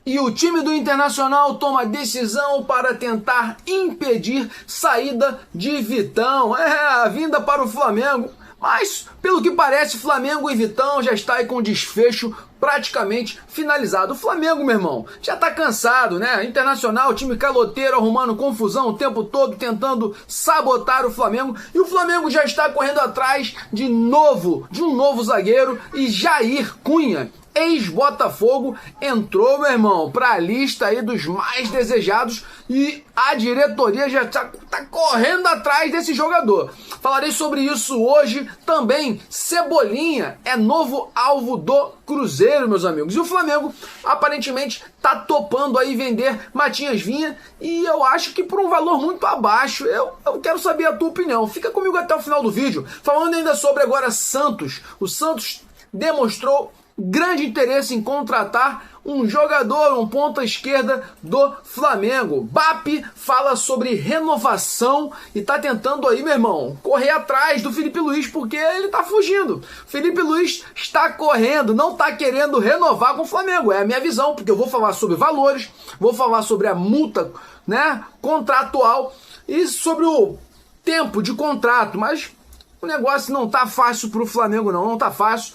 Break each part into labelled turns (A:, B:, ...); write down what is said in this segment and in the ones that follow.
A: E o time do Internacional toma decisão para tentar impedir saída de Vitão. A vinda para o Flamengo. Mas, pelo que parece, Flamengo e Vitão já está aí com desfecho praticamente finalizado. O Flamengo, meu irmão, já está cansado, né? Internacional, time caloteiro, arrumando confusão o tempo todo, tentando sabotar o Flamengo. E o Flamengo já está correndo atrás de um novo zagueiro, e Jair Cunha, ex-Botafogo, entrou, meu irmão, para a lista aí dos mais desejados, e a diretoria já tá correndo atrás desse jogador. Falarei sobre isso hoje também. Cebolinha é novo alvo do Cruzeiro, meus amigos. E o Flamengo aparentemente tá topando aí vender Matinhas Vinha, e eu acho que por um valor muito abaixo. Eu quero saber a tua opinião. Fica comigo até o final do vídeo. Falando ainda sobre agora Santos. O Santos demonstrou grande interesse em contratar um jogador, um ponta esquerda do Flamengo. BAP fala sobre renovação e tá tentando aí, meu irmão, correr atrás do Felipe Luiz, porque ele tá fugindo. Felipe Luiz está correndo, não tá querendo renovar com o Flamengo. É a minha visão, porque eu vou falar sobre valores, vou falar sobre a multa, né, contratual e sobre o tempo de contrato, mas o negócio não tá fácil pro Flamengo, não tá fácil.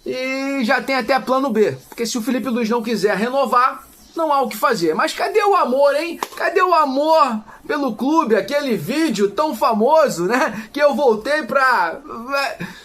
A: E já tem até plano B, porque se o Felipe Luiz não quiser renovar, não há o que fazer. Mas cadê o amor, hein? Cadê o amor pelo clube? Aquele vídeo tão famoso, né? Que eu voltei pra...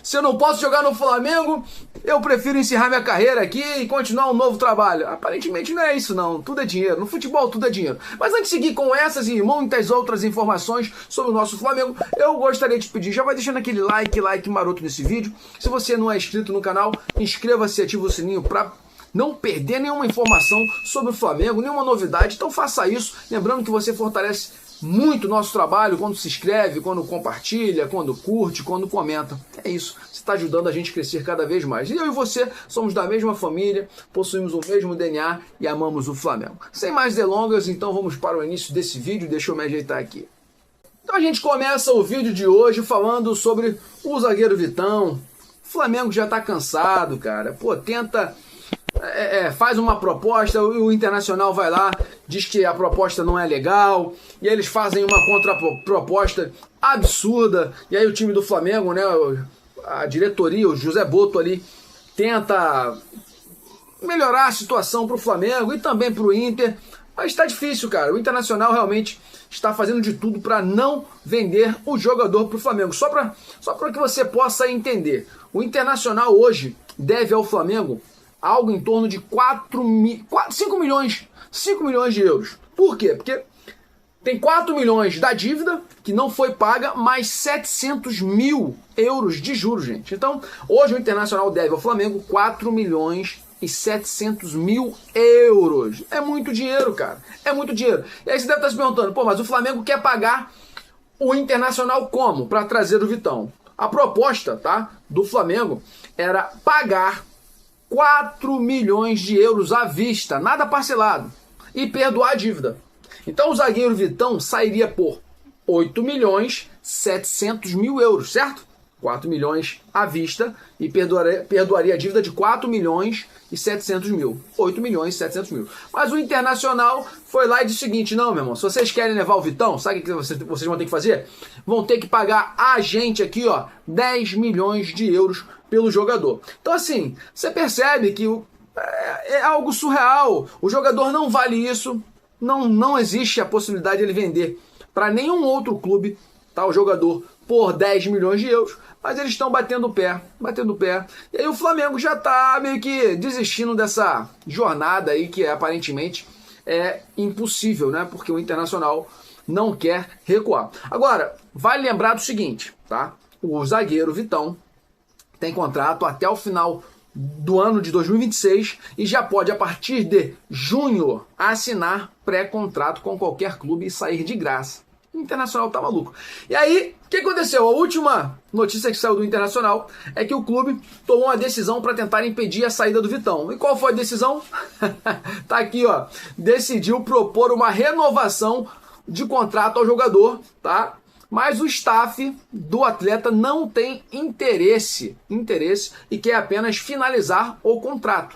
A: Se eu não posso jogar no Flamengo, eu prefiro encerrar minha carreira aqui e continuar um novo trabalho. Aparentemente não é isso, não. Tudo é dinheiro. No futebol tudo é dinheiro. Mas antes de seguir com essas e muitas outras informações sobre o nosso Flamengo, eu gostaria de pedir, já vai deixando aquele like maroto nesse vídeo. Se você não é inscrito no canal, inscreva-se e ativa o sininho para não perder nenhuma informação sobre o Flamengo, nenhuma novidade. Então faça isso, lembrando que você fortalece muito o nosso trabalho quando se inscreve, quando compartilha, quando curte, quando comenta. É isso, você está ajudando a gente a crescer cada vez mais. E eu e você somos da mesma família, possuímos o mesmo DNA e amamos o Flamengo. Sem mais delongas, então vamos para o início desse vídeo. Deixa eu me ajeitar aqui. Então a gente começa o vídeo de hoje falando sobre o zagueiro Vitão. O Flamengo já está cansado, cara. Pô, tenta... faz uma proposta, o Internacional vai lá, diz que a proposta não é legal, e aí eles fazem uma contraproposta absurda, e aí o time do Flamengo, né, a diretoria, o José Boto ali, tenta melhorar a situação para o Flamengo e também para o Inter, mas está difícil, cara. O Internacional realmente está fazendo de tudo para não vender o jogador para o Flamengo. Só para que você possa entender, o Internacional hoje deve ao Flamengo algo em torno de 5 milhões de euros. Por quê? Porque tem 4 milhões da dívida, que não foi paga, mais 700 mil euros de juros, gente. Então, hoje o Internacional deve ao Flamengo 4 milhões e 700 mil euros. É muito dinheiro, cara. É muito dinheiro. E aí você deve estar se perguntando, pô, mas o Flamengo quer pagar o Internacional como? Para trazer o Vitão. A proposta, tá, do Flamengo era pagar 4 milhões de euros à vista, nada parcelado, e perdoar a dívida. Então o zagueiro Vitão sairia por 8 milhões 700 mil euros, certo? 4 milhões à vista e perdoaria a dívida de 4 milhões e 700 mil. 8 milhões e 700 mil. Mas o Internacional foi lá e disse o seguinte, não, meu irmão, se vocês querem levar o Vitão, sabe o que vocês vão ter que fazer? Vão ter que pagar a gente aqui, ó, 10 milhões de euros pelo jogador. Então assim, você percebe que é algo surreal. O jogador não vale isso, não existe a possibilidade de ele vender para nenhum outro clube, tá, o jogador por 10 milhões de euros, mas eles estão batendo o pé. E aí o Flamengo já está meio que desistindo dessa jornada aí que aparentemente é impossível, né? Porque o Internacional não quer recuar. Agora, vale lembrar do seguinte, tá? O zagueiro Vitão tem contrato até o final do ano de 2026 e já pode, a partir de junho, assinar pré-contrato com qualquer clube e sair de graça. O Internacional tá maluco. E aí, o que aconteceu? A última notícia que saiu do Internacional é que o clube tomou uma decisão para tentar impedir a saída do Vitão. E qual foi a decisão? Tá aqui, ó. Decidiu propor uma renovação de contrato ao jogador, tá? Mas o staff do atleta não tem interesse e quer apenas finalizar o contrato.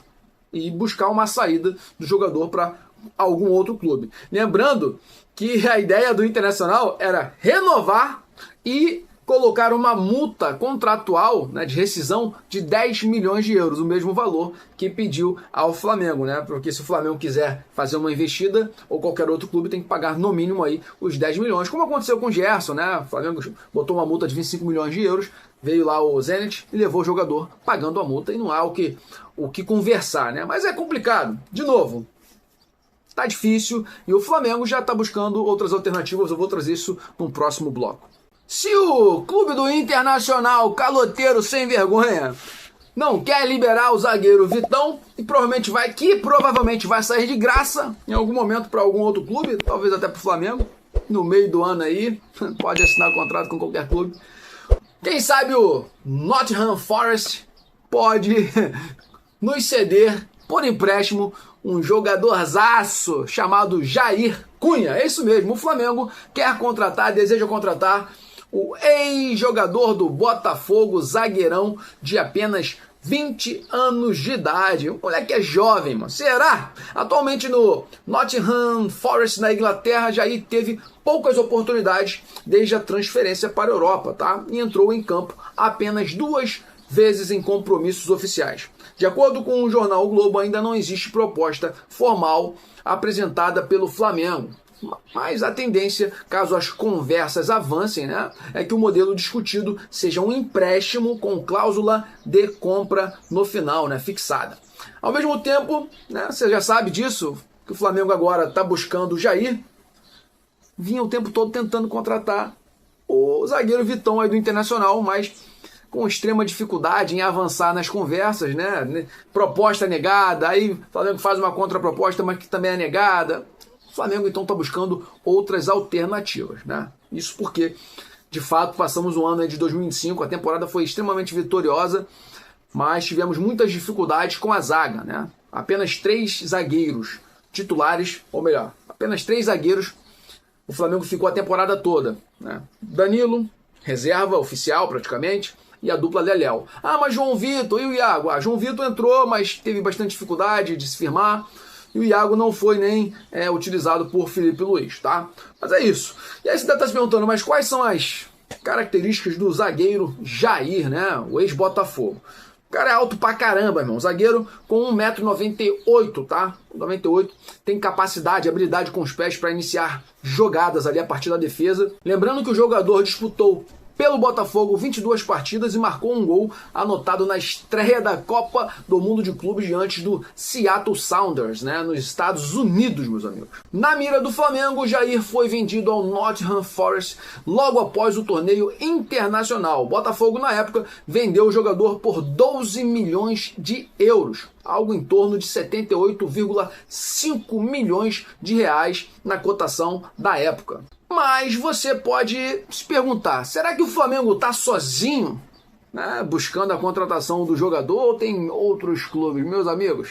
A: e buscar uma saída do jogador para algum outro clube. Lembrando que a ideia do Internacional era renovar e colocar uma multa contratual, né, de rescisão de 10 milhões de euros, o mesmo valor que pediu ao Flamengo, né? Porque se o Flamengo quiser fazer uma investida, ou qualquer outro clube tem que pagar no mínimo aí os 10 milhões, como aconteceu com o Gerson, né? O Flamengo botou uma multa de 25 milhões de euros, veio lá o Zenit e levou o jogador pagando a multa, e não há o que conversar, né? Mas é complicado. De novo, tá difícil e o Flamengo já está buscando outras alternativas. Eu vou trazer isso no próximo bloco. Se o clube do Internacional, caloteiro sem vergonha, não quer liberar o zagueiro Vitão, e provavelmente vai sair de graça em algum momento para algum outro clube, talvez até para o Flamengo, no meio do ano aí, pode assinar contrato com qualquer clube. Quem sabe o Nottingham Forest pode nos ceder por empréstimo um jogadorzaço chamado Jair Cunha. É isso mesmo, o Flamengo deseja contratar o ex-jogador do Botafogo, zagueirão de apenas 20 anos de idade. O moleque é jovem, mano. Será? Atualmente no Nottingham Forest, na Inglaterra, Jair teve poucas oportunidades desde a transferência para a Europa, tá? E entrou em campo apenas 2 vezes em compromissos oficiais. De acordo com o jornal o Globo, ainda não existe proposta formal apresentada pelo Flamengo. Mas a tendência, caso as conversas avancem, né, é que o modelo discutido seja um empréstimo com cláusula de compra no final, né, fixada. Ao mesmo tempo, né, você já sabe disso, que o Flamengo agora está buscando o Jair, vinha o tempo todo tentando contratar o zagueiro Vitão aí do Internacional, mas com extrema dificuldade em avançar nas conversas, né? Proposta negada, aí o Flamengo faz uma contraproposta, mas que também é negada. O Flamengo então está buscando outras alternativas, né? Isso porque, de fato, passamos o ano de 2005, a temporada foi extremamente vitoriosa, mas tivemos muitas dificuldades com a zaga, né? Apenas 3 zagueiros titulares, ou melhor, apenas 3 zagueiros, o Flamengo ficou a temporada toda, né? Danilo, reserva oficial praticamente, e a dupla Leléo. Ah, mas João Vitor e o Iago? Ah, João Vitor entrou, mas teve bastante dificuldade de se firmar, e o Iago não foi nem utilizado por Felipe Luiz, tá? Mas é isso. E aí você deve estar se perguntando, mas quais são as características do zagueiro Jair, né? O ex-Botafogo. O cara é alto pra caramba, irmão. Zagueiro com 1,98 m, tá? 98, tem capacidade, habilidade com os pés para iniciar jogadas ali a partir da defesa. Lembrando que o jogador disputou pelo Botafogo 22 partidas e marcou um gol anotado na estreia da Copa do Mundo de Clubes diante do Seattle Sounders, né, nos Estados Unidos, meus amigos. Na mira do Flamengo, Jair foi vendido ao Nottingham Forest logo após o torneio internacional. O Botafogo, na época, vendeu o jogador por 12 milhões de euros, algo em torno de 78,5 milhões de reais na cotação da época. Mas você pode se perguntar, será que o Flamengo está sozinho, né, buscando a contratação do jogador, ou tem outros clubes? Meus amigos,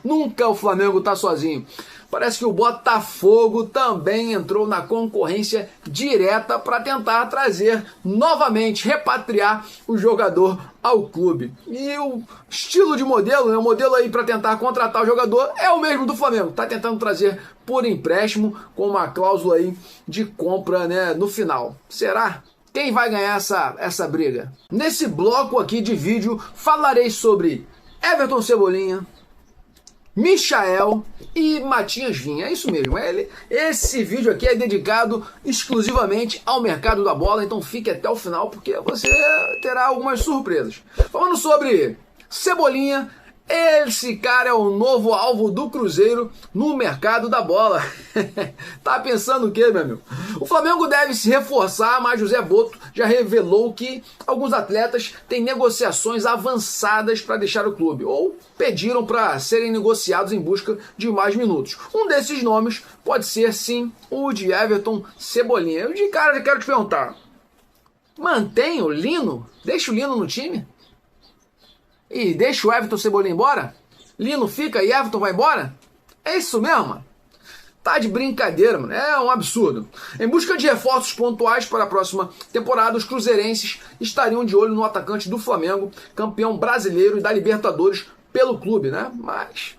A: nunca o Flamengo está sozinho. Parece que o Botafogo também entrou na concorrência direta para tentar trazer novamente, repatriar o jogador ao clube. E o estilo de modelo, né, o modelo aí para tentar contratar o jogador é o mesmo do Flamengo. Está tentando trazer por empréstimo com uma cláusula aí de compra, né, no final. Será? Quem vai ganhar essa briga? Nesse bloco aqui de vídeo falarei sobre Everton Cebolinha, Michael e Matias Vinha. É isso mesmo. Esse vídeo aqui é dedicado exclusivamente ao mercado da bola, então fique até o final porque você terá algumas surpresas. Falando sobre Cebolinha, esse cara é o novo alvo do Cruzeiro no mercado da bola. Tá pensando o quê, meu amigo? O Flamengo deve se reforçar, mas José Boto já revelou que alguns atletas têm negociações avançadas para deixar o clube, ou pediram para serem negociados em busca de mais minutos. Um desses nomes pode ser, sim, o de Everton Cebolinha. Eu de cara quero te perguntar, mantém o Lino? Deixa o Lino no time? E deixa o Everton Cebolinha embora? Lino fica e Everton vai embora? É isso mesmo, mano? Tá de brincadeira, mano. É um absurdo. Em busca de reforços pontuais para a próxima temporada, os cruzeirenses estariam de olho no atacante do Flamengo, campeão brasileiro e da Libertadores, pelo clube, né? Mas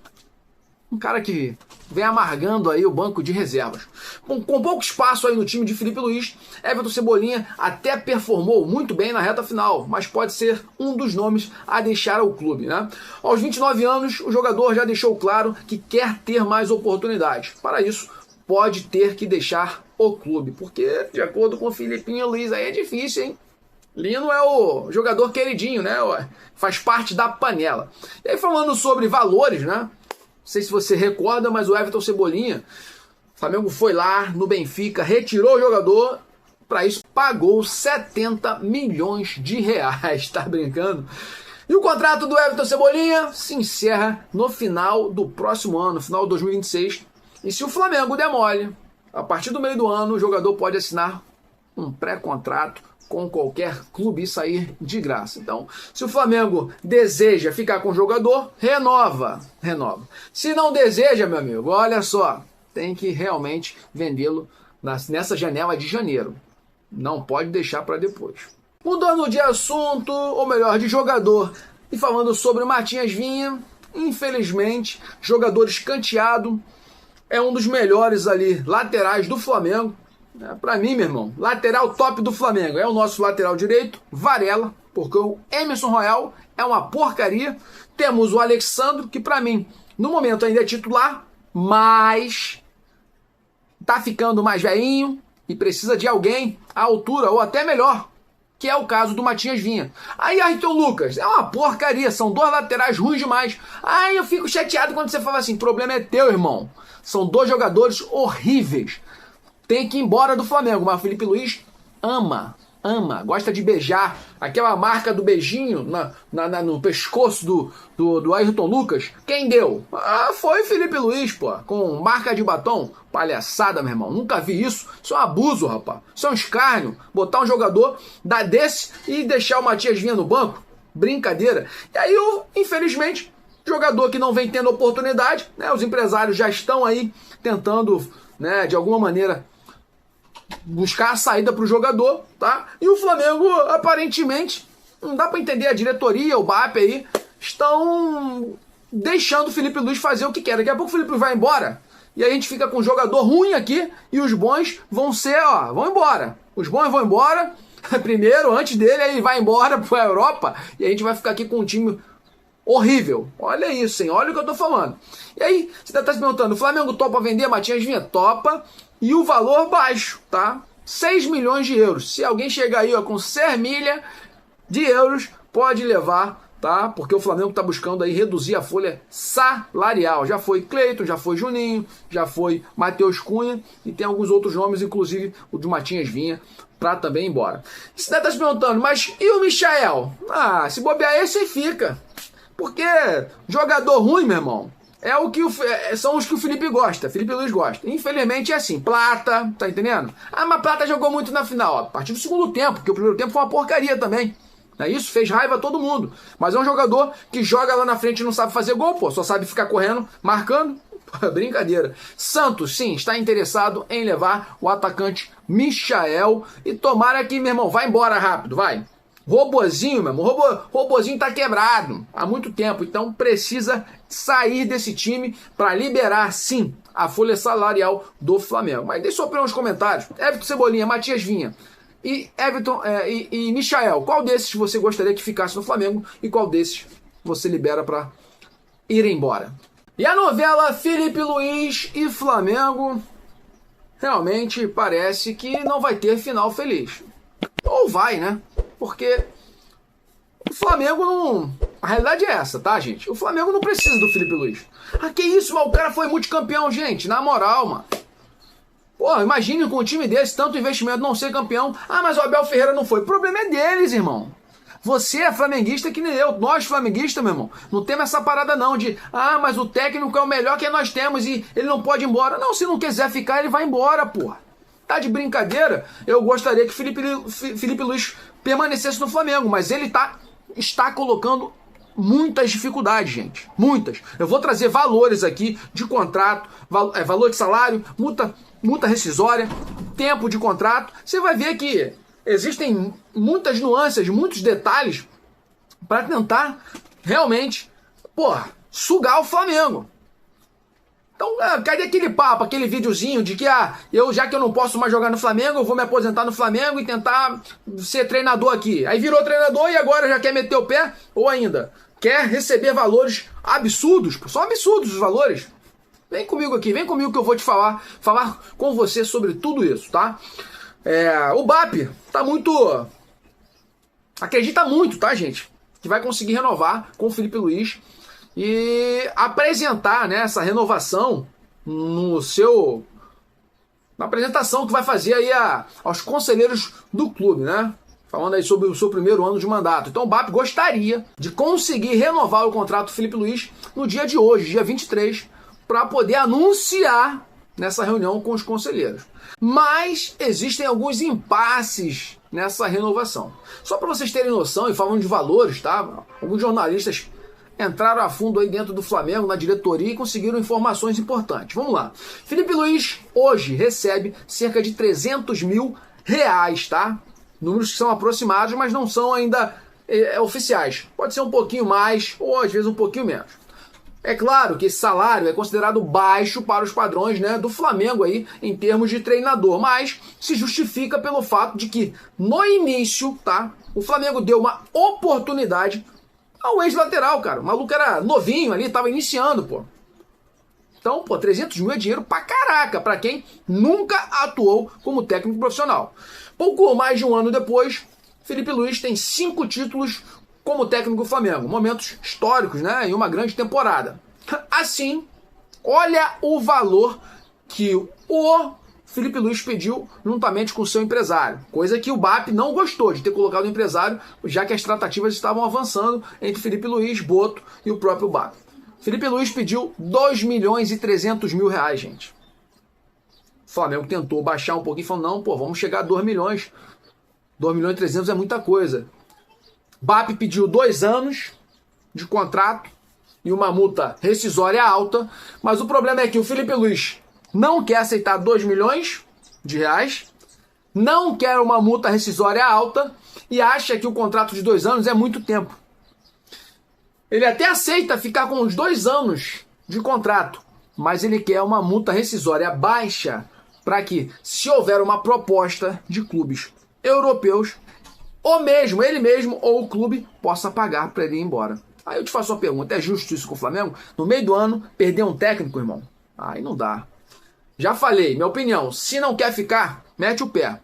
A: um cara que vem amargando aí o banco de reservas. Com pouco espaço aí no time de Felipe Luiz, Everton Cebolinha até performou muito bem na reta final, mas pode ser um dos nomes a deixar o clube, né? Aos 29 anos, o jogador já deixou claro que quer ter mais oportunidades. Para isso, pode ter que deixar o clube, porque, de acordo com o Filipinho Luiz, aí é difícil, hein? Lino é o jogador queridinho, né? Faz parte da panela. E aí, falando sobre valores, né? Não sei se você recorda, mas o Everton Cebolinha, o Flamengo foi lá no Benfica, retirou o jogador, para isso pagou 70 milhões de reais, tá brincando? E o contrato do Everton Cebolinha se encerra no final do próximo ano, final de 2026. E se o Flamengo der mole, a partir do meio do ano, o jogador pode assinar um pré-contrato com qualquer clube e sair de graça. Então, se o Flamengo deseja ficar com o jogador, renova. Se não deseja, meu amigo, olha só, tem que realmente vendê-lo nessa janela de janeiro. Não pode deixar para depois. Mudando de assunto, ou melhor, de jogador, e falando sobre o Matias Vinha, infelizmente, jogador escanteado, é um dos melhores ali laterais do Flamengo. Pra mim, meu irmão, lateral top do Flamengo é o nosso lateral direito, Varela, porque o Emerson Royal é uma porcaria. Temos o Alexandro, que pra mim, no momento ainda é titular, mas tá ficando mais velhinho e precisa de alguém à altura, ou até melhor, que é o caso do Matias Vinha. Aí Ayrton Lucas, é uma porcaria, são dois laterais ruins demais. Aí eu fico chateado quando você fala assim, problema é teu, irmão. São dois jogadores horríveis. Tem que ir embora do Flamengo, mas o Felipe Luiz ama, gosta de beijar. Aquela marca do beijinho no pescoço do Ayrton Lucas, quem deu? Foi Felipe Luiz, pô, com marca de batom. Palhaçada, meu irmão, nunca vi isso. Isso é um abuso, rapaz. Isso é um escárnio. Botar um jogador desse e deixar o Matias Vinha no banco, brincadeira. E aí, infelizmente, jogador que não vem tendo oportunidade, né? Os empresários já estão aí tentando, né, de alguma maneira, buscar a saída para o jogador, tá? E o Flamengo, aparentemente, não dá para entender, a diretoria, o BAP aí, estão deixando o Felipe Luiz fazer o que quer. Daqui a pouco o Felipe Luiz vai embora, e a gente fica com um jogador ruim aqui, e os bons vão embora. Os bons vão embora, primeiro, antes dele, aí vai embora para a Europa, e a gente vai ficar aqui com um time horrível. Olha isso, hein? Olha o que eu tô falando. E aí, você tá se perguntando, o Flamengo topa vender Matias Vinha? Topa. E o valor baixo, tá? 6 milhões de euros. Se alguém chegar aí com 6 milha de euros, pode levar, tá? Porque o Flamengo tá buscando aí reduzir a folha salarial. Já foi Cleiton, já foi Juninho, já foi Matheus Cunha e tem alguns outros nomes, inclusive o de Matias Vinha, para também ir embora. Você tá se perguntando, mas e o Michael? Se bobear esse aí fica. Porque jogador ruim, meu irmão, é o que são os que o Felipe Luiz gosta. Infelizmente é assim, Plata, tá entendendo? Mas Plata jogou muito na final, a partir do segundo tempo, porque o primeiro tempo foi uma porcaria também. Não é isso? Fez raiva a todo mundo. Mas é um jogador que joga lá na frente e não sabe fazer gol, pô, só sabe ficar correndo, marcando. Brincadeira. Santos, sim, está interessado em levar o atacante Michael e tomara que, meu irmão, vai embora rápido, vai. Robozinho, meu irmão, Robozinho tá quebrado há muito tempo, então precisa sair desse time para liberar, sim, a folha salarial do Flamengo. Mas deixa eu opinião nos comentários. Everton Cebolinha, Matias Vinha e e Michael, qual desses você gostaria que ficasse no Flamengo e qual desses você libera para ir embora? E a novela Felipe Luiz e Flamengo realmente parece que não vai ter final feliz. Ou vai, né? Porque o Flamengo não... A realidade é essa, tá, gente? O Flamengo não precisa do Felipe Luiz. Que isso, mano? O cara foi multicampeão, gente. Na moral, mano. Pô, imagine com um time desse, tanto investimento, não ser campeão. Mas o Abel Ferreira não foi. O problema é deles, irmão. Você é flamenguista que nem eu. Nós, flamenguistas, meu irmão, não temos essa parada não de mas o técnico é o melhor que nós temos e ele não pode ir embora. Não, se não quiser ficar, ele vai embora, porra. Tá de brincadeira? Eu gostaria que Felipe Luiz permanecesse no Flamengo, mas ele está colocando muitas dificuldades, gente. Muitas. Eu vou trazer valores aqui de contrato, valor de salário, multa rescisória, tempo de contrato. Você vai ver que existem muitas nuances, muitos detalhes para tentar realmente porra, sugar o Flamengo. Então, cadê aquele papo, aquele videozinho de que, já que eu não posso mais jogar no Flamengo, eu vou me aposentar no Flamengo e tentar ser treinador aqui. Aí virou treinador e agora já quer meter o pé, ou ainda, quer receber valores absurdos, são absurdos os valores. Vem comigo aqui, vem comigo que eu vou te falar com você sobre tudo isso, tá? O BAP tá muito... acredita muito, tá, gente? Que vai conseguir renovar com o Felipe Luiz e apresentar, né, essa renovação na apresentação que vai fazer aí aos conselheiros do clube, né? Falando aí sobre o seu primeiro ano de mandato. Então o BAP gostaria de conseguir renovar o contrato do Felipe Luiz no dia de hoje, dia 23, para poder anunciar nessa reunião com os conselheiros. Mas existem alguns impasses nessa renovação. Só para vocês terem noção, e falando de valores, tá? Alguns jornalistas entraram a fundo aí dentro do Flamengo, na diretoria, e conseguiram informações importantes. Vamos lá. Felipe Luiz hoje recebe cerca de 300 mil reais, tá? Números que são aproximados, mas não são ainda oficiais. Pode ser um pouquinho mais ou às vezes um pouquinho menos. É claro que esse salário é considerado baixo para os padrões, né, do Flamengo aí, em termos de treinador, mas se justifica pelo fato de que no início, tá, o Flamengo deu uma oportunidade ao ex-lateral, cara. O maluco era novinho ali, tava iniciando, pô. Então, 300 mil é dinheiro pra caraca, pra quem nunca atuou como técnico profissional. Pouco mais de um ano depois, Felipe Luiz tem 5 títulos como técnico do Flamengo. Momentos históricos, né? Em uma grande temporada. Assim, olha o valor que o Felipe Luiz pediu juntamente com o seu empresário. Coisa que o BAP não gostou de ter colocado o empresário, já que as tratativas estavam avançando entre Felipe Luiz, Boto e o próprio BAP. Felipe Luiz pediu 2 milhões e 300 mil reais, gente. O Flamengo tentou baixar um pouquinho e falou, não, vamos chegar a 2 milhões. 2 milhões e 300 é muita coisa. BAP pediu 2 anos de contrato e uma multa rescisória alta, mas o problema é que o Felipe Luiz não quer aceitar 2 milhões de reais, não quer uma multa rescisória alta e acha que o contrato de 2 anos é muito tempo. Ele até aceita ficar com os 2 anos de contrato, mas ele quer uma multa rescisória baixa para que, se houver uma proposta de clubes europeus, ele mesmo ou o clube possa pagar para ele ir embora. Aí eu te faço uma pergunta, é justo isso com o Flamengo? No meio do ano, perder um técnico, irmão? Aí não dá. Já falei, minha opinião, se não quer ficar, mete o pé.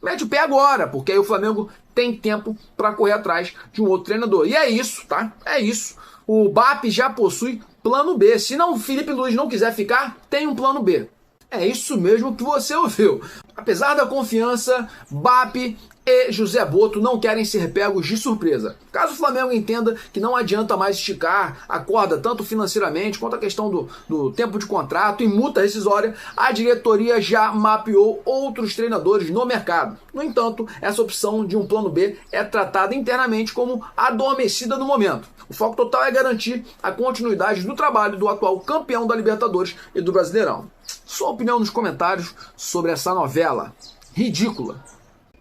A: Mete o pé agora, porque aí o Flamengo tem tempo para correr atrás de um outro treinador. E é isso, tá? É isso. O BAP já possui plano B. Se não o Felipe Luiz não quiser ficar, tem um plano B. É isso mesmo que você ouviu. Apesar da confiança, BAP e José Boto não querem ser pegos de surpresa. Caso o Flamengo entenda que não adianta mais esticar a corda tanto financeiramente quanto a questão do tempo de contrato e multa rescisória, a diretoria já mapeou outros treinadores no mercado. No entanto, essa opção de um plano B é tratada internamente como adormecida no momento. O foco total é garantir a continuidade do trabalho do atual campeão da Libertadores e do Brasileirão. Sua opinião nos comentários sobre essa novela ridícula.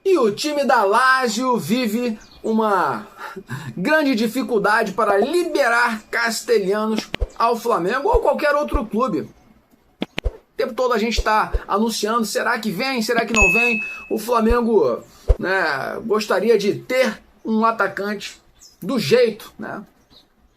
A: E o time da Lazio vive uma grande dificuldade para liberar castelhanos ao Flamengo ou qualquer outro clube. O tempo todo a gente está anunciando, será que vem, será que não vem? O Flamengo, né, gostaria de ter um atacante do jeito, né,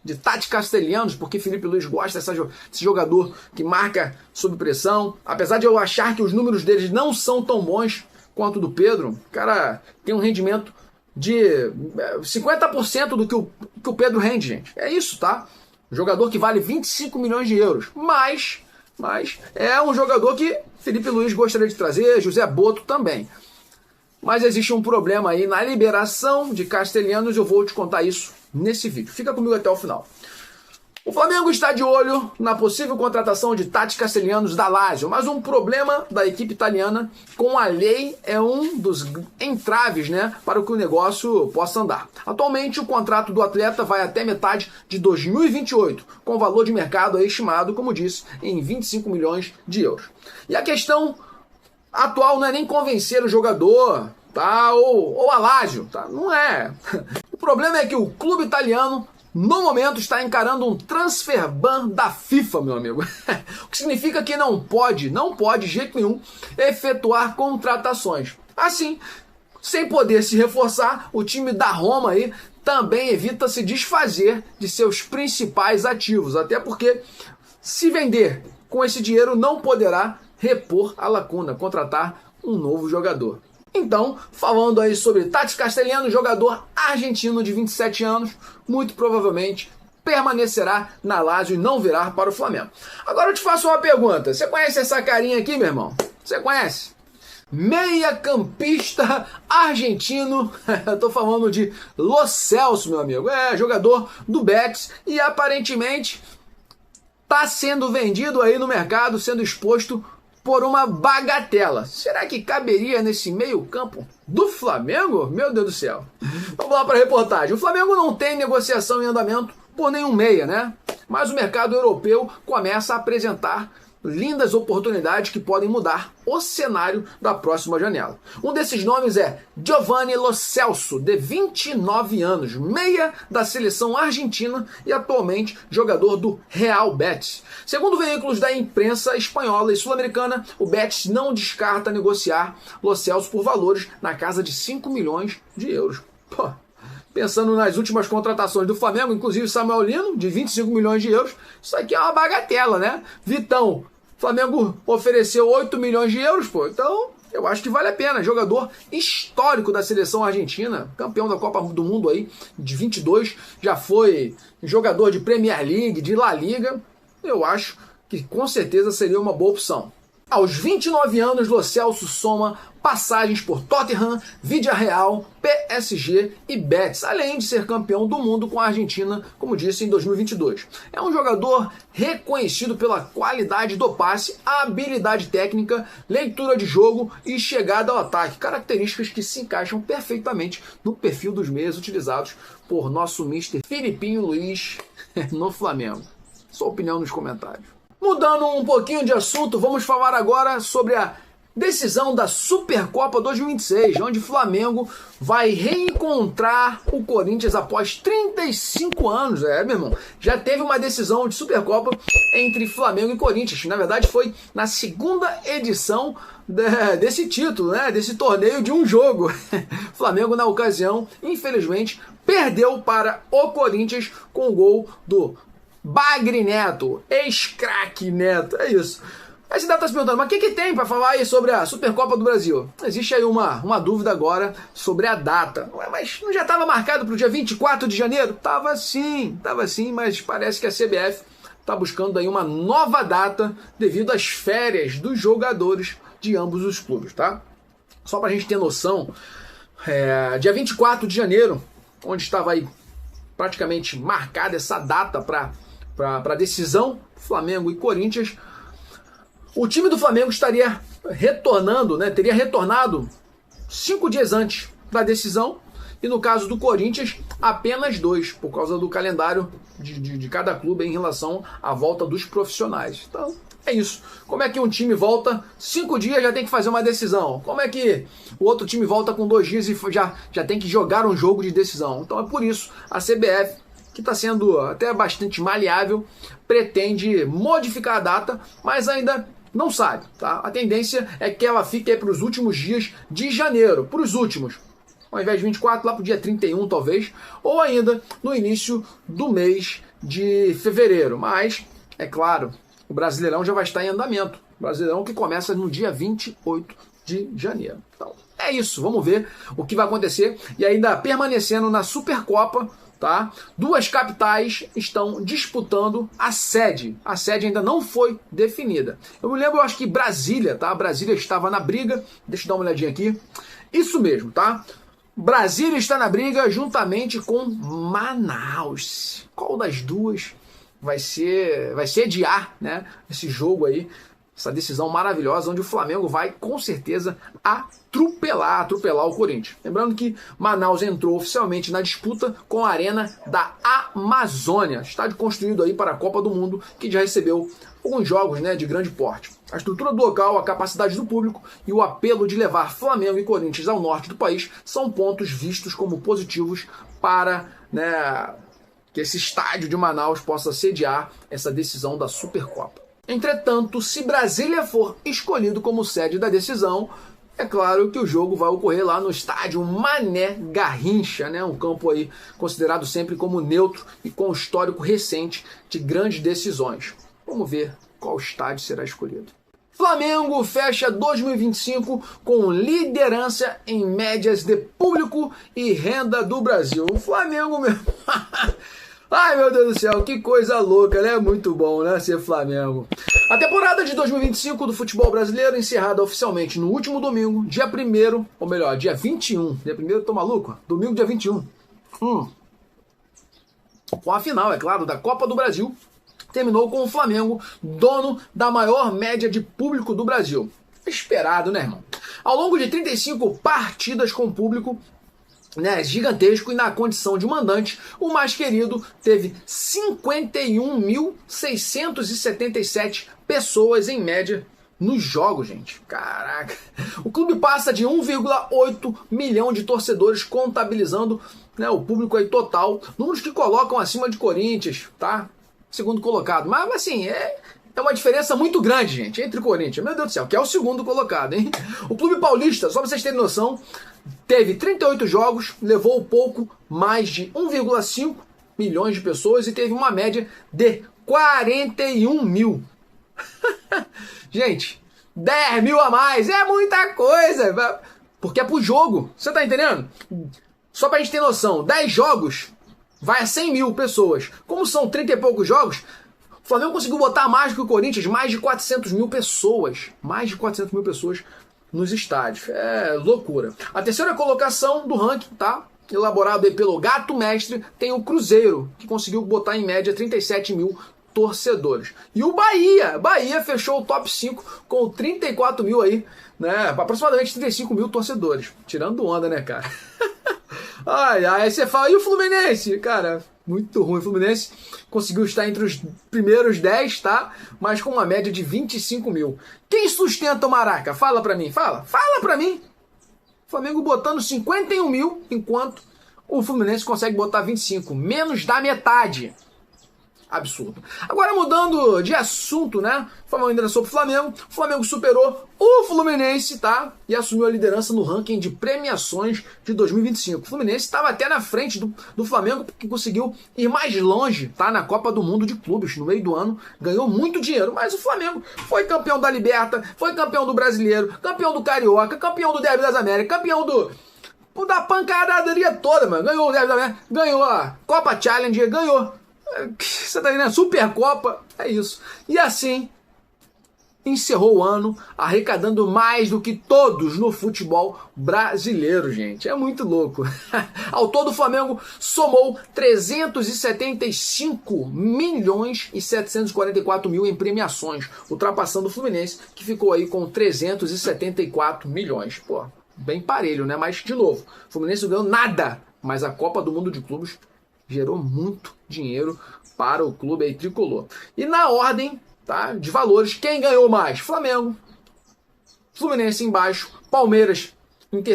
A: de Tati Castellanos, porque Felipe Luiz gosta desse jogador que marca sob pressão. Apesar de eu achar que os números deles não são tão bons quanto do Pedro, o cara tem um rendimento de 50% do que o Pedro rende, gente. É isso, tá? Um jogador que vale 25 milhões de euros. Mas é um jogador que Felipe Luiz gostaria de trazer, José Boto também. Mas existe um problema aí na liberação de castelhanos, eu vou te contar isso nesse vídeo. Fica comigo até o final. O Flamengo está de olho na possível contratação de Tati Castellanos da Lazio, mas um problema da equipe italiana com a lei é um dos entraves, né, para que o negócio possa andar. Atualmente, o contrato do atleta vai até metade de 2028, com valor de mercado estimado, como disse, em 25 milhões de euros. E a questão atual não é nem convencer o jogador, tá, ou a Lazio, tá? Não é. O problema é que o clube italiano no momento está encarando um transfer ban da FIFA, meu amigo. O que significa que não pode de jeito nenhum efetuar contratações. Assim, sem poder se reforçar, o time da Roma aí também evita se desfazer de seus principais ativos, até porque se vender com esse dinheiro não poderá repor a lacuna, contratar um novo jogador. Então, falando aí sobre Tati Castellanos, jogador argentino de 27 anos, muito provavelmente permanecerá na Lazio e não virá para o Flamengo. Agora eu te faço uma pergunta, você conhece essa carinha aqui, meu irmão? Você conhece? Meia-campista argentino, eu tô falando de Lo Celso, meu amigo, jogador do Betis e aparentemente tá sendo vendido aí no mercado, sendo exposto por uma bagatela. Será que caberia nesse meio-campo do Flamengo? Meu Deus do céu. Vamos lá para a reportagem. O Flamengo não tem negociação em andamento por nenhum meia, né? Mas o mercado europeu começa a apresentar lindas oportunidades que podem mudar o cenário da próxima janela. Um desses nomes é Giovanni Lo Celso, de 29 anos, meia da seleção argentina e atualmente jogador do Real Betis. Segundo veículos da imprensa espanhola e sul-americana, o Betis não descarta negociar Lo Celso por valores na casa de 5 milhões de euros. Pô, pensando nas últimas contratações do Flamengo, inclusive Samuel Lino, de 25 milhões de euros, isso aqui é uma bagatela, né? Vitão, Flamengo ofereceu 8 milhões de euros, pô, então eu acho que vale a pena. Jogador histórico da seleção argentina, campeão da Copa do Mundo aí, de 22, já foi jogador de Premier League, de La Liga, eu acho que com certeza seria uma boa opção. Aos 29 anos, Lo Celso soma passagens por Tottenham, Villarreal, PSG e Betis, além de ser campeão do mundo com a Argentina, como disse, em 2022. É um jogador reconhecido pela qualidade do passe, habilidade técnica, leitura de jogo e chegada ao ataque, características que se encaixam perfeitamente no perfil dos meias utilizados por nosso mister Filipinho Luiz no Flamengo. Sua opinião nos comentários. Mudando um pouquinho de assunto, vamos falar agora sobre a decisão da Supercopa 2026, onde o Flamengo vai reencontrar o Corinthians após 35 anos. Meu irmão, já teve uma decisão de Supercopa entre Flamengo e Corinthians, que na verdade foi na segunda edição desse título, né, desse torneio de um jogo. Flamengo, na ocasião, infelizmente, perdeu para o Corinthians com o gol do Bagre Neto, ex-craque Neto, é isso. Aí você deve estar se perguntando, mas o que tem para falar aí sobre a Supercopa do Brasil? Existe aí uma dúvida agora sobre a data. Ué, mas não já estava marcado para o dia 24 de janeiro? Tava sim, mas parece que a CBF está buscando aí uma nova data devido às férias dos jogadores de ambos os clubes, tá? Só para a gente ter noção, dia 24 de janeiro, onde estava aí praticamente marcada essa data para decisão, Flamengo e Corinthians, o time do Flamengo estaria retornando, né? Teria retornado 5 dias antes da decisão, e no caso do Corinthians, apenas 2, por causa do calendário de cada clube em relação à volta dos profissionais. Então, é isso. Como é que um time volta 5 dias já tem que fazer uma decisão? Como é que o outro time volta com 2 dias e já tem que jogar um jogo de decisão? Então é por isso a CBF, que está sendo até bastante maleável, pretende modificar a data, mas ainda não sabe, tá? A tendência é que ela fique para os últimos dias de janeiro, para os últimos. Ao invés de 24, lá para o dia 31 talvez, ou ainda no início do mês de fevereiro. Mas, é claro, o Brasileirão já vai estar em andamento. O Brasileirão que começa no dia 28 de janeiro. Então, é isso. Vamos ver o que vai acontecer. E ainda permanecendo na Supercopa, tá? 2 capitais estão disputando a sede. A sede ainda não foi definida. Eu me lembro, eu acho que Brasília, tá? Brasília estava na briga. Deixa eu dar uma olhadinha aqui. Isso mesmo, tá? Brasília está na briga juntamente com Manaus. Qual das duas vai sediar, né, esse jogo aí, essa decisão maravilhosa, onde o Flamengo vai com certeza atropelar o Corinthians. Lembrando que Manaus entrou oficialmente na disputa com a Arena da Amazônia, estádio construído aí para a Copa do Mundo, que já recebeu alguns jogos, né, de grande porte. A estrutura do local, a capacidade do público e o apelo de levar Flamengo e Corinthians ao norte do país são pontos vistos como positivos para, né, que esse estádio de Manaus possa sediar essa decisão da Supercopa. Entretanto, se Brasília for escolhido como sede da decisão, é claro que o jogo vai ocorrer lá no estádio Mané Garrincha, né? Um campo aí considerado sempre como neutro e com histórico recente de grandes decisões. Vamos ver qual estádio será escolhido. Flamengo fecha 2025 com liderança em médias de público e renda do Brasil. O Flamengo mesmo. Ai, meu Deus do céu, que coisa louca, né? Muito bom, né? Ser Flamengo. A temporada de 2025 do futebol brasileiro encerrada oficialmente no último domingo, dia 1º, ou melhor, dia 21. Dia 1º, tô maluco? Domingo, dia 21. Com a final, é claro, da Copa do Brasil, terminou com o Flamengo, dono da maior média de público do Brasil. Esperado, né, irmão? Ao longo de 35 partidas com público, né, gigantesco, e na condição de mandante, o mais querido teve 51.677 pessoas em média nos jogos, gente. Caraca! O clube passa de 1,8 milhão de torcedores, contabilizando, né, o público aí total, números que colocam acima de Corinthians, tá? Segundo colocado. Mas assim, é uma diferença muito grande, gente, entre Corinthians. Meu Deus do céu, que é o segundo colocado, hein? O clube paulista, só pra vocês terem noção, teve 38 jogos, levou pouco mais de 1,5 milhões de pessoas e teve uma média de 41 mil. Gente, 10 mil a mais é muita coisa, porque é pro jogo, você tá entendendo? Só pra gente ter noção, 10 jogos vai a 100 mil pessoas. Como são 30 e poucos jogos, o Flamengo conseguiu botar mais que o Corinthians, mais de 400 mil pessoas. Mais de 400 mil pessoas nos estádios. É loucura. A terceira colocação do ranking, tá? Elaborado aí pelo Gato Mestre, tem o Cruzeiro, que conseguiu botar em média 37 mil torcedores. E o Bahia fechou o top 5 com 34 mil aí, né? Aproximadamente 35 mil torcedores. Tirando onda, né, cara? Aí você fala, e o Fluminense? Cara, muito ruim. O Fluminense conseguiu estar entre os primeiros 10, tá? Mas com uma média de 25 mil. Quem sustenta o Maraca? Fala pra mim, fala pra mim. O Flamengo botando 51 mil, enquanto o Fluminense consegue botar 25. Menos da metade. Absurdo. Agora mudando de assunto, né? Falando ainda sobre o Flamengo. O Flamengo superou o Fluminense, tá? E assumiu a liderança no ranking de premiações de 2025. O Fluminense estava até na frente do Flamengo, porque conseguiu ir mais longe, tá? Na Copa do Mundo de Clubes. No meio do ano, ganhou muito dinheiro. Mas o Flamengo foi campeão da Liberta, foi campeão do Brasileiro, campeão do Carioca, campeão do Derby das Américas, campeão da pancadaria toda, mano. Ganhou o Derby das Américas, ganhou a Copa Challenger, ganhou. Você tá entendendo? Supercopa, é isso. E assim, encerrou o ano arrecadando mais do que todos no futebol brasileiro, gente. É muito louco. Ao todo, o Flamengo somou 375 milhões e 744 mil em premiações, ultrapassando o Fluminense, que ficou aí com 374 milhões. Pô, bem parelho, né? Mas, de novo, o Fluminense não ganhou nada, mas a Copa do Mundo de Clubes gerou muito dinheiro para o clube aí tricolor. E na ordem, tá, de valores, quem ganhou mais? Flamengo, Fluminense embaixo, Palmeiras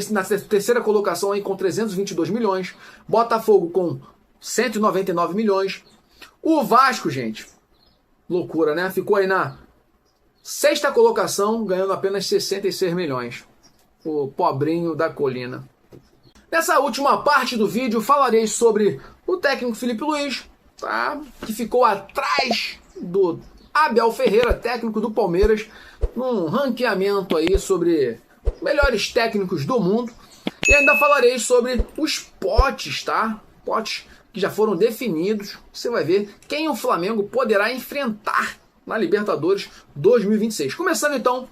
A: na terceira colocação aí com 322 milhões, Botafogo com 199 milhões, o Vasco, gente, loucura, né? Ficou aí na sexta colocação, ganhando apenas 66 milhões. O pobrinho da colina. Nessa última parte do vídeo falarei sobre o técnico Felipe Luiz, tá? Que ficou atrás do Abel Ferreira, técnico do Palmeiras, num ranqueamento aí sobre melhores técnicos do mundo. E ainda falarei sobre os potes, tá? Potes que já foram definidos. Você vai ver quem o Flamengo poderá enfrentar na Libertadores 2026. Começando então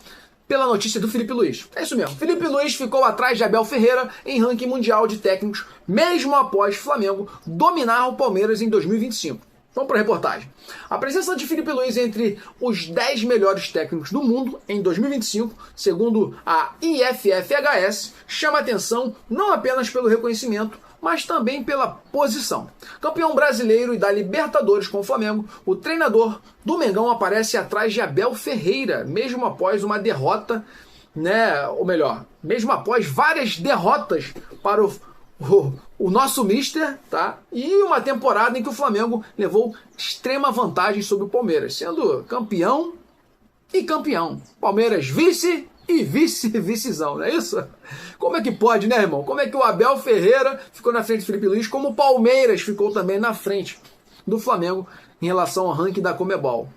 A: pela notícia do Felipe Luiz. É isso mesmo. Felipe Luiz ficou atrás de Abel Ferreira em ranking mundial de técnicos, mesmo após Flamengo dominar o Palmeiras em 2025. Vamos para a reportagem. A presença de Felipe Luiz entre os 10 melhores técnicos do mundo em 2025, segundo a IFFHS, chama atenção não apenas pelo reconhecimento, mas também pela posição. Campeão brasileiro e da Libertadores com o Flamengo, o treinador do Mengão aparece atrás de Abel Ferreira, mesmo após uma derrota, né? Ou melhor, mesmo após várias derrotas para o nosso mister, tá? E uma temporada em que o Flamengo levou extrema vantagem sobre o Palmeiras, sendo campeão e campeão. Palmeiras vice e vice-vicezão, não é isso? Como é que pode, né, irmão? Como é que o Abel Ferreira ficou na frente do Felipe Luiz, como o Palmeiras ficou também na frente do Flamengo em relação ao ranking da Conmebol?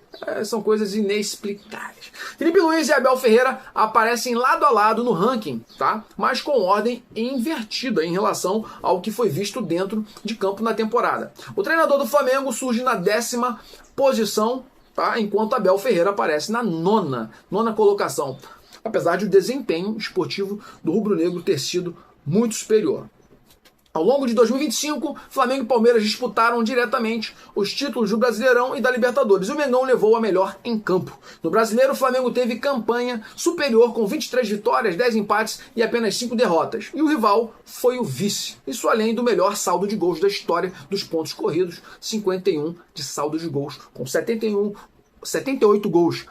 A: São coisas inexplicáveis. Felipe Luiz e Abel Ferreira aparecem lado a lado no ranking, tá? Mas com ordem invertida em relação ao que foi visto dentro de campo na temporada. O treinador do Flamengo surge na 10ª posição, tá? Enquanto Abel Ferreira aparece na nona colocação, apesar de o desempenho esportivo do rubro-negro ter sido muito superior. Ao longo de 2025, Flamengo e Palmeiras disputaram diretamente os títulos do Brasileirão e da Libertadores. O Mengão levou a melhor em campo. No Brasileiro, o Flamengo teve campanha superior com 23 vitórias, 10 empates e apenas 5 derrotas. E o rival foi o vice. Isso além do melhor saldo de gols da história dos pontos corridos, 51 de saldo de gols, com 78 gols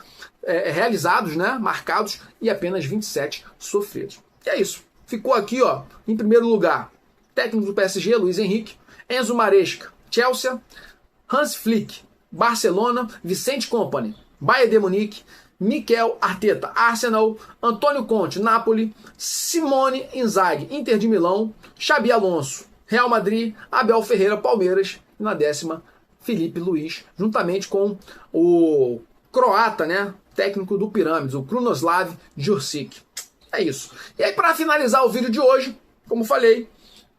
A: realizados, né, marcados, e apenas 27 sofridos. E é isso. Ficou aqui, ó, em primeiro lugar, técnico do PSG, Luiz Henrique, Enzo Maresca, Chelsea, Hans Flick, Barcelona, Vicente Kompany, Bayern de Munique, Mikel Arteta, Arsenal, Antônio Conte, Napoli, Simone Inzaghi, Inter de Milão, Xabi Alonso, Real Madrid, Abel Ferreira, Palmeiras, e na 10ª, Felipe Luiz, juntamente com o croata, né, técnico do Pirâmides, o Krunoslav Djurcic. É isso. E aí, para finalizar o vídeo de hoje, como falei,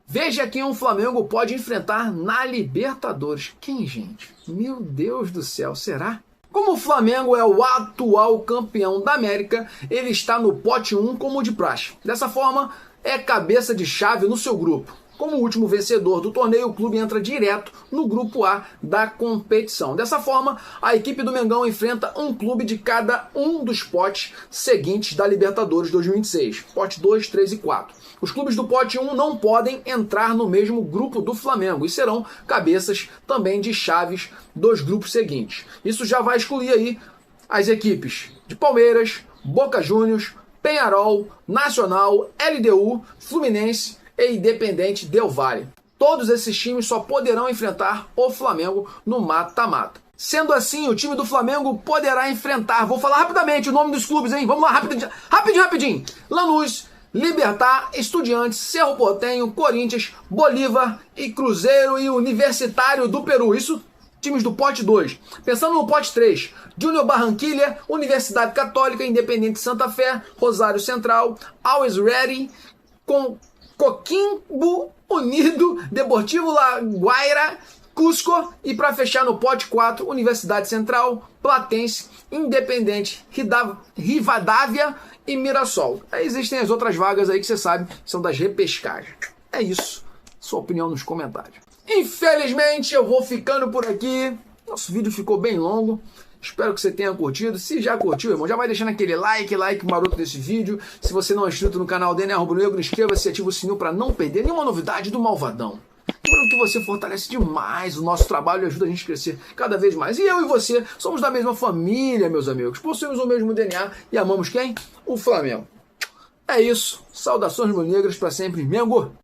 A: veja quem o Flamengo pode enfrentar na Libertadores. Quem, gente? Meu Deus do céu, será? Como o Flamengo é o atual campeão da América, ele está no pote 1 como de praxe. Dessa forma, é cabeça de chave no seu grupo. Como último vencedor do torneio, o clube entra direto no grupo A da competição. Dessa forma, a equipe do Mengão enfrenta um clube de cada um dos potes seguintes da Libertadores 2026. Pote 2, 3 e 4. Os clubes do pote 1 não podem entrar no mesmo grupo do Flamengo e serão cabeças também de chaves dos grupos seguintes. Isso já vai excluir aí as equipes de Palmeiras, Boca Juniors, Peñarol, Nacional, LDU, Fluminense e Independente Del Valle. Todos esses times só poderão enfrentar o Flamengo no mata-mata. Sendo assim, o time do Flamengo poderá enfrentar, vou falar rapidamente o nome dos clubes, hein? Vamos lá, rapidinho. Lanús, Libertad, Estudiantes, Cerro Porteño, Corinthians, Bolívar e Cruzeiro e Universitário do Peru. Isso, times do pote 2. Pensando no pote 3, Junior Barranquilla, Universidade Católica, Independente Santa Fé, Rosário Central, Always Ready, com Coquimbo Unido, Deportivo La Guaira, Cusco e para fechar no pote 4, Universidade Central, Platense, Independente Rivadavia e Mirassol. Aí existem as outras vagas aí que você sabe, são das repescagens. É isso. Sua opinião nos comentários. Infelizmente eu vou ficando por aqui. Nosso vídeo ficou bem longo. Espero que você tenha curtido. Se já curtiu, irmão, já vai deixando aquele like maroto desse vídeo. Se você não é inscrito no canal DNA Rubro Negro, inscreva-se e ativa o sininho para não perder nenhuma novidade do Malvadão. Lembrando que você fortalece demais o nosso trabalho e ajuda a gente a crescer cada vez mais. E eu e você somos da mesma família, meus amigos. Possuímos o mesmo DNA e amamos quem? O Flamengo. É isso. Saudações rubro-negras para sempre. Mengo!